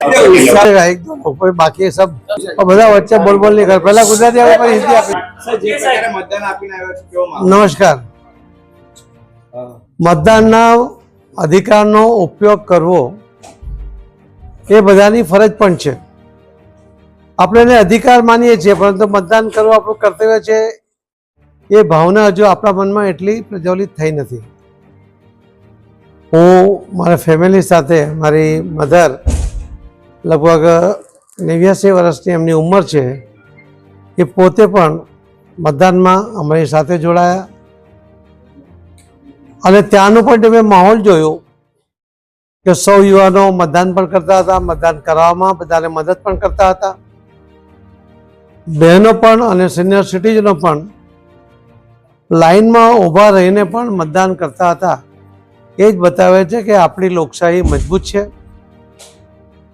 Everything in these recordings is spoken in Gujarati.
एकदम कोई बाकी सब બધા વચ્ચે બોલ નહીં કરે. પહેલા ગુજરાતી આવે પછી હિન્દી આપે. નમસ્કાર. મતદાનના અધિકારનો ઉપયોગ કરવો એ બધાની ફરજ પણ છે. આપણે એને અધિકાર માનીએ છીએ, પરંતુ મતદાન કરવું આપણું કર્તવ્ય છે એ ભાવના હજુ આપણા મનમાં એટલી પ્રજ્વલિત થઈ નથી. હું મારા ફેમિલી સાથે, મારી મધર લગભગ 89 વર્ષની એમની ઉંમર છે, એ પોતે પણ મતદાનમાં અમારી સાથે જોડાયા અને ત્યાંનું પણ તમે માહોલ જોયો કે સૌ યુવાનો મતદાન પણ કરતા હતા, મતદાન કરવામાં બધાને મદદ પણ કરતા હતા. બહેનો પણ અને સિનિયર સિટીઝનો પણ લાઈનમાં ઊભા રહીને પણ મતદાન કરતા હતા. એ જ બતાવે છે કે આપણી લોકશાહી મજબૂત છે.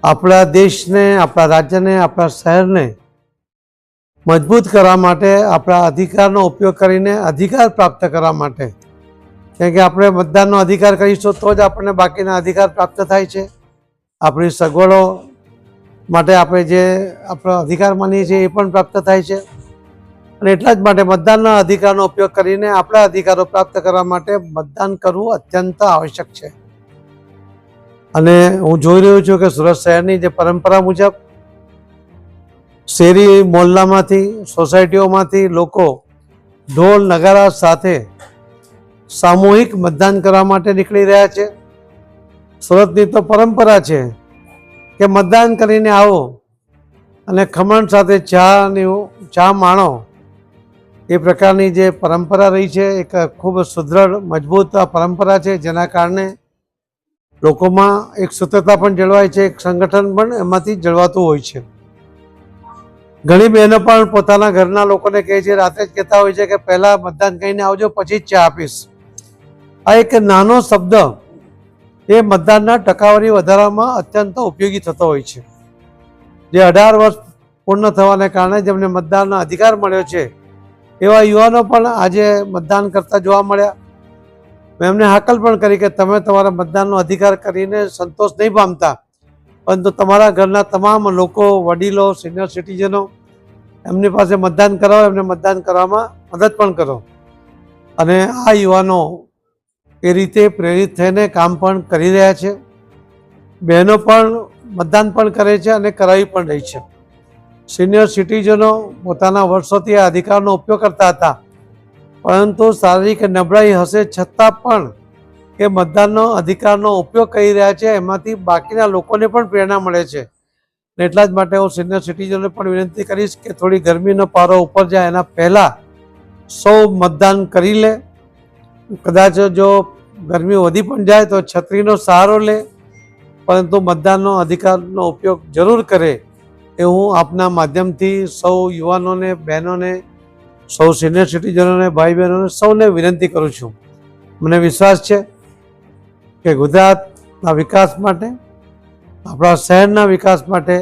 આપણા દેશને, આપણા રાજ્યને, આપણા શહેરને મજબૂત કરવા માટે, આપણા અધિકારનો ઉપયોગ કરીને અધિકાર પ્રાપ્ત કરવા માટે, કેમ કે આપણે મતદાનનો અધિકાર કરીશું તો જ આપણને બાકીના અધિકાર પ્રાપ્ત થાય છે. આપણી સગવડો માટે આપણે જે આપણો અધિકાર માનીએ છીએ એ પણ પ્રાપ્ત થાય છે. અને એટલા જ માટે મતદાનના અધિકારનો ઉપયોગ કરીને આપણા અધિકારો પ્રાપ્ત કરવા માટે મતદાન કરવું અત્યંત આવશ્યક છે. અને હું જોઈ રહ્યો છું કે સુરત શહેરની જે પરંપરા મુજબ શેરી મોહલ્લામાંથી, સોસાયટીઓમાંથી લોકો ઢોલ નગારા સાથે સામૂહિક મતદાન કરવા માટે નીકળી રહ્યા છે. સુરતની તો પરંપરા છે કે મતદાન કરીને આવો અને ખમણ સાથે ચા માણો. એ પ્રકારની જે પરંપરા રહી છે એક ખૂબ સુદૃઢ મજબૂત પરંપરા છે, જેના કારણે લોકોમાં એક સૂત્રતા પણ જળવાય છે, એક સંગઠન પણ એમાંથી જળવાતું હોય છે. ઘણી બહેનો પણ પોતાના ઘરના લોકોને કહે છે, રાતે જ કહેતા હોય છે કે પહેલાં મતદાન કરીને આવજો, પછી જ ચા આપીશ. આ એક નાનો શબ્દ એ મતદાનના ટકાવારી વધારવામાં અત્યંત ઉપયોગી થતો હોય છે. જે 18 વર્ષ પૂર્ણ થવાને કારણે જેમને મતદાનનો અધિકાર મળ્યો છે એવા યુવાનો પણ આજે મતદાન કરતા જોવા મળ્યા. મેં એમને હાકલ પણ કરી કે તમે તમારા મતદાનનો અધિકાર કરીને સંતોષ નહીં પામતા, પરંતુ તમારા ઘરના તમામ લોકો, વડીલો, સિનિયર સિટીઝનો, એમની પાસે મતદાન કરાવો, એમને મતદાન કરવામાં મદદ પણ કરો. અને આ યુવાનો એ રીતે પ્રેરિત થઈને કામ પણ કરી રહ્યા છે. બહેનો પણ મતદાન પણ કરે છે અને કરાવી પણ રહી છે. સિનિયર સિટીઝનો પોતાના વર્ષોથી આ અધિકારનો ઉપયોગ કરતા હતા, પરંતુ શારીરિક નબળાઈ હશે છતાં પણ એ મતદાનનો અધિકારનો ઉપયોગ કરી રહ્યા છે. એમાંથી બાકીના લોકોને પણ પ્રેરણા મળે છે. એટલા જ માટે હું સિનિયર સિટીઝનોને પણ વિનંતી કરીશ કે થોડી ગરમીનો પારો ઉપર જાય એના પહેલાં સૌ મતદાન કરી લે. કદાચ જો ગરમી વધી પણ જાય તો છત્રીનો સહારો લે, પરંતુ મતદાનનો અધિકારનો ઉપયોગ જરૂર કરે એ હું આપના માધ્યમથી સૌ યુવાનોને, બહેનોને, સૌ સિનિયર સિટીઝનોને, ભાઈ બહેનોને સૌને વિનંતી કરું છું. મને વિશ્વાસ છે કે ગુજરાતના વિકાસ માટે, આપણા શહેરના વિકાસ માટે,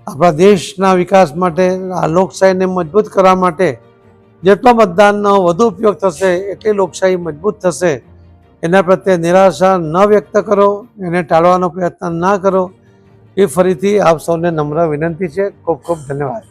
આપણા દેશના વિકાસ માટે, આ લોકશાહીને મજબૂત કરવા માટે જેટલો મતદાનનો વધુ ઉપયોગ થશે એટલી લોકશાહી મજબૂત થશે. એના પ્રત્યે નિરાશા ન વ્યક્ત કરો, એને ટાળવાનો પ્રયત્ન ના કરો. એ ફરીથી આપ સૌને નમ્ર વિનંતી છે. ખૂબ ખૂબ ધન્યવાદ.